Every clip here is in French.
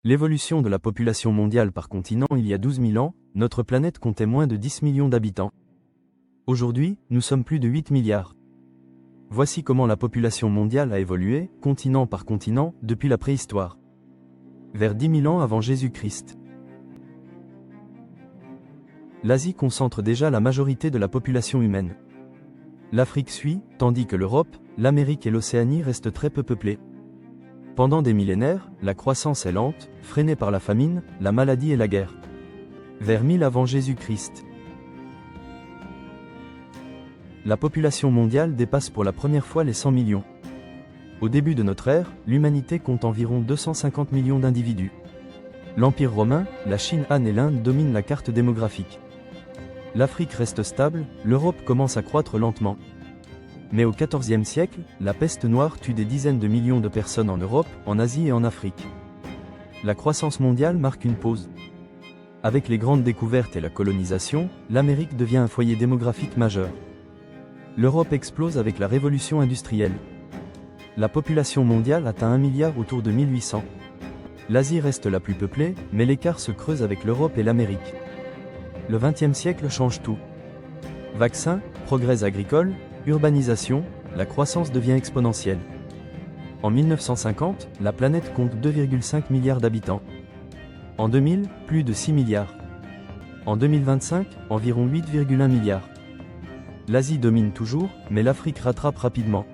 L'évolution de la population mondiale par continent. Il y a 12 000 ans, notre planète comptait moins de 10 millions d'habitants. Aujourd'hui, nous sommes plus de 8 milliards. Voici comment la population mondiale a évolué, continent par continent, depuis la préhistoire. Vers 10 000 ans avant Jésus-Christ. L'Asie concentre déjà la majorité de la population humaine. L'Afrique suit, tandis que l'Europe, l'Amérique et l'Océanie restent très peu peuplées. Pendant des millénaires, la croissance est lente, freinée par la famine, la maladie et la guerre. Vers 1000 avant Jésus-Christ. La population mondiale dépasse pour la première fois les 100 millions. Au début de notre ère, l'humanité compte environ 250 millions d'individus. L'Empire romain, la Chine, Han et l'Inde dominent la carte démographique. L'Afrique reste stable, l'Europe commence à croître lentement. Mais au XIVe siècle, la peste noire tue des dizaines de millions de personnes en Europe, en Asie et en Afrique. La croissance mondiale marque une pause. Avec les grandes découvertes et la colonisation, l'Amérique devient un foyer démographique majeur. L'Europe explose avec la révolution industrielle. La population mondiale atteint 1 milliard autour de 1800. L'Asie reste la plus peuplée, mais l'écart se creuse avec l'Europe et l'Amérique. Le XXe siècle change tout. Vaccins, progrès agricoles, urbanisation, la croissance devient exponentielle. En 1950, la planète compte 2,5 milliards d'habitants. En 2000, plus de 6 milliards. En 2025, environ 8,1 milliards. L'Asie domine toujours, mais l'Afrique rattrape rapidement.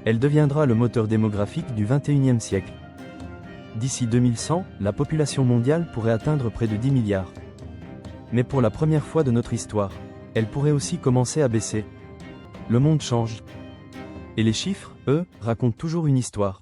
Elle deviendra le moteur démographique du XXIe siècle. D'ici 2100, la population mondiale pourrait atteindre près de 10 milliards. Mais pour la première fois de notre histoire, elle pourrait aussi commencer à baisser. Le monde change. Et les chiffres, eux, racontent toujours une histoire.